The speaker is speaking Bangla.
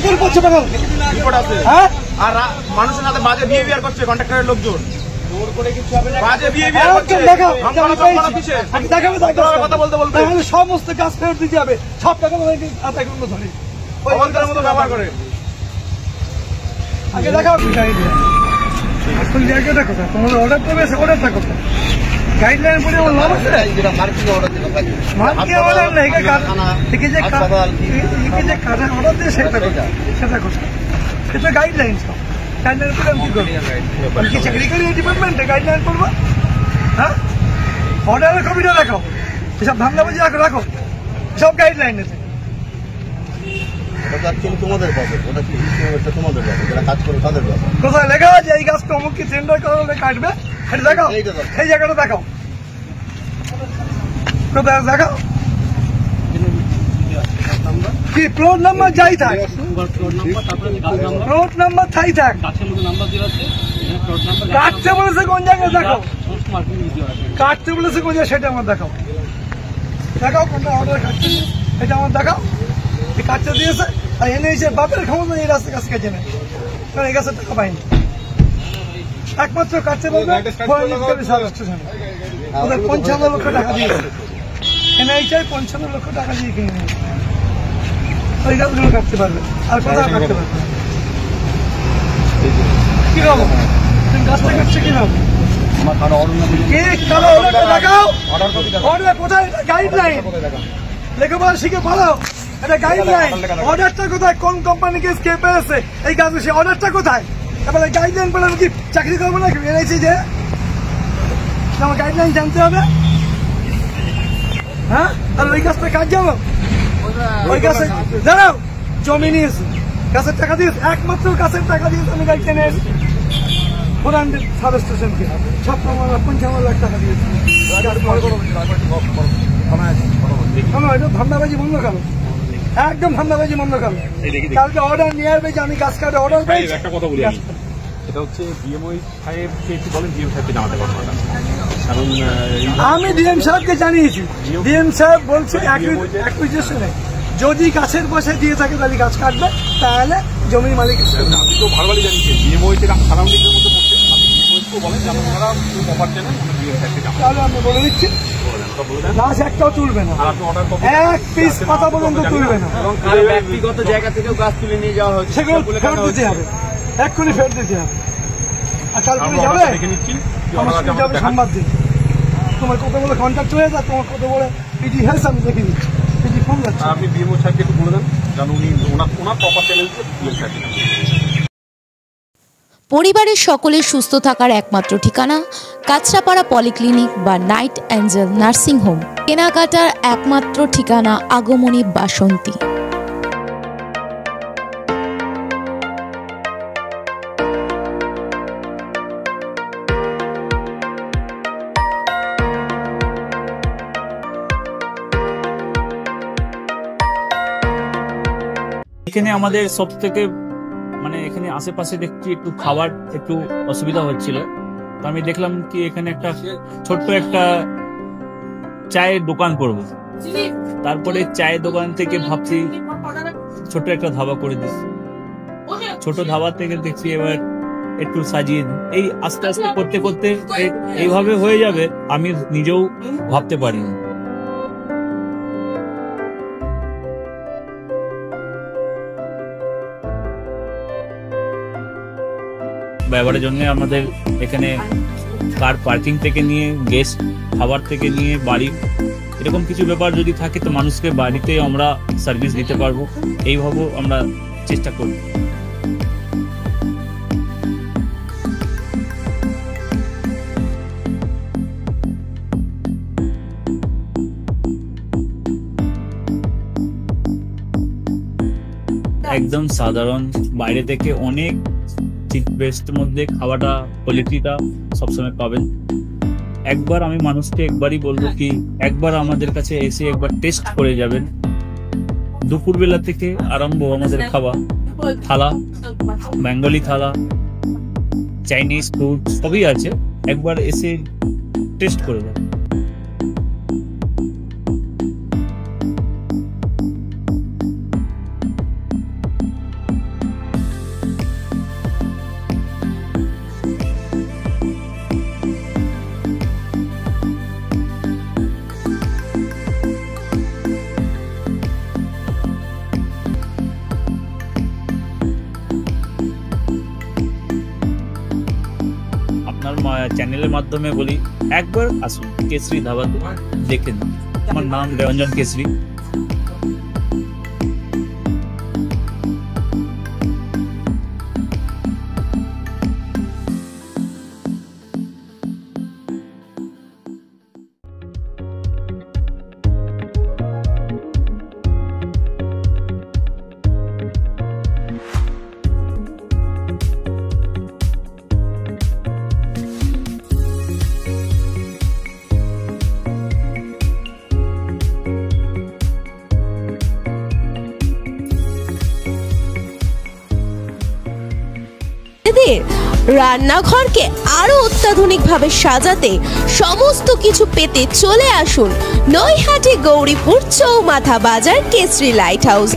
সাইকেল করছে পাগল রিপোর্ট আছে। হ্যাঁ আর মানুষের সাথে বাজে বিহেভিয়ার করছে কন্ট্রাক্টরের লোকজন। বাজে বিহেভিয়ার করছে। দেখাও আমি দেখাবো কথা বলতে বলতে সমস্ত কাজ ফেরত দিতে হবে, সব টাকা আদায় করবো ধরে অবন্তার মতো ব্যবহার করে। আগে দেখাও আসল জায়গাটা কোথায়, তোমাদের অর্ডার দেবে, অর্ডারটা কোথায়, গাইডলাইন পড়ে আমার লাভ আছে? মার্কিং অর্ডার নেই, যে কাটা অর্ডার দিয়ে সেটা কোথায়, সেটা কোথায়, সেটা গাইডলাইন। সব গাইডলাইন পড়ে আমি কি করবো? আমি কি চাকরি করি এই ডিপার্টমেন্টে গাইডলাইন পড়বো? হ্যাঁ, অর্ডারের কপিটা রাখো, এসব ধান্দাবাজি রাখো, রাখো সব গাইডলাইন আছে। কোথায় লেখা আছে এই গাছটা অমুক কি টেন্ডার করা কাটবে? এটা দেখাও, এই জায়গাটা দেখাও, কোথায় দেখাও। কি প্লট নাম্বার যাই থাক, প্লট নাম্বার থাই থাক, কাটতে বলেছে কোন জায়গায় দেখাও, কাটতে বলেছে কোন জায়গায় সেটা আমার দেখাও, দেখাও কোনটা অর্ডার কাটছে এটা আমার দেখাও। এই কাটতে দিয়েছে আর এনে এসে বাপের ক্ষমতা এই রাস্তা কাছে কেটে নেয়, কারণ এই গাছের টাকা পাইনি। একমাত্র কাটতে বলবে 55 লক্ষ টাকা দিয়েছে, এনআইচাই 55 লক্ষ টাকা দিয়ে কিনে নিয়েছে। ওই গাছগুলো কাটতে পারবে আর কোথাও কাটতে পারবে কি রকম তুমি গাছটা কাটছে কি রকম? কোথায় গাইডলাইন? লেখাপড়া শিখে পড়াও, এটা গাইডলাইন। অর্ডারটা কোথায়, কোন কোম্পানিকে কে পেয়েছে এই গাছ, সে অর্ডারটা কোথায়? এবার গাইডলাইন বলে আমি কি চাকরি করবো না? এনেছি যে আমার গাইডলাইন জানতে হবে। হ্যাঁ, আর ওই গাছটা কাজ যাবো, ওই গাছে দাঁড়াও, জমি নিয়েছি, গাছের টাকা দিয়েছে, একমাত্র গাছের টাকা দিয়েছে আমি গাড়ি কিনে এসেছি পুরানদের সাব স্টেশনকে 55 লাখ টাকা দিয়েছে। ধান্দাবাজি বন্ধ করো, একদম ধান্দাবাজি বন্ধ করো। কালকে অর্ডার নিয়ে আসবে যে আমি গাছ কাটে অর্ডার পাই। একটা কথা বলি, এটা হচ্ছে ডিএমও সাহেবকে একটু বলেন, ডিএম সাহেবকে জানাতে ঘটনাটা, কারণ আমি ডিএম সাহেবকে জানিয়েছি, ডিএম সাহেব বলছে অ্যাকুইজিশনে যদি গাছের পয়সা দিয়ে থাকে তাহলে গাছ কাটবে, তাহলে জমির মালিক। আমি তো ভালোভাবে জানিয়েছি ডিএমও সারাউন্ডিংয়ের মধ্যে পড়ছে, ডিএমও বলেন যেন ওনারা প্রপার চ্যানেল ডিএম সাহেবকে জানান। তাহলে আমি বলে দিচ্ছি গাছ একটাও তুলবে না, এক পিস পাতা পর্যন্ত তুলবে না। ব্যক্তিগত জায়গা থেকেও গাছ তুলে নিয়ে যাওয়া হচ্ছে, সেগুলো ফেরত দিতে হবে, এক্ষুনি ফেরত দিতে হবে। আর কালকে যাবে সংবাদ দিন, তোমার কত বলে কন্ট্যাক্ট হয়ে যায়, তোমার কত বলে পিটি হেলস আমি দেখে দিচ্ছি, পিটি ফোন যাচ্ছে। আপনি ডিএমও সাহেবকে একটু বলে দেন যেন উনি ওনার প্রপার চ্যানেল ডিএম সাহেবকে। পরিবারের সকলের সুস্থ থাকার একমাত্র ঠিকানা কাঁচরাপাড়া পলিক্লিনিক বা নাইট অ্যাঞ্জেল নার্সিং হোম, কেনাকাটার একমাত্র ঠিকানা আগমনী বাসন্তী। এখানে আমাদের সব থেকে মানে এখানে আশেপাশে দেখছি একটু খাবার একটু অসুবিধা হচ্ছিল, তো আমি দেখলাম কি এখানে একটা ছোট্ট একটা চায়ের দোকান করব। তারপরে চায়ের দোকান থেকে ভাবছি ছোট্ট একটা ধাবা করে দিচ্ছি, ছোট ধাবা থেকে দেখছি এবার একটু সাজিয়ে এই আস্তে আস্তে করতে করতে এইভাবে হয়ে যাবে আমি নিজেও ভাবতে পারিনি। ব্যবহারের জন্য আমাদের এখানে কার পার্কিং থেকে নিয়ে গেস্ট খাবার থেকে নিয়ে বাড়ি এরকম কিছু ব্যাপার যদি থাকে তো মানুষকে বাড়িতে আমরা সার্ভিস দিতে পারবো, এইভাবে আমরা চেষ্টা করব। একদম সাধারণ, বাইরে থেকে অনেক চিপ বেস্টের মধ্যে খাওয়াটা কোয়ালিটিটা সবসময় পাবেন। একবার আমি মানুষকে একবারই বলবো কি একবার আমাদের কাছে এসে একবার টেস্ট করে যাবেন। দুপুরবেলা থেকে আরম্ভ আমাদের খাওয়া, থালা, বেঙ্গলি থালা, চাইনিজ ফুড সবই আছে, একবার এসে টেস্ট করে যাবেন। চ্যানেলের মাধ্যমে বলি একবার আসুন কেশরী ধাবাতে দেখে নিন। আমার নাম রঞ্জন কেশরী। রান্নাঘরকে আরো অত্যাধুনিকভাবে সাজাতে সমস্ত কিছু পেতে চলে আসুন নৈহাটি গৌরীপুর চৌমাথা বাজার কেশরী লাইট হাউস।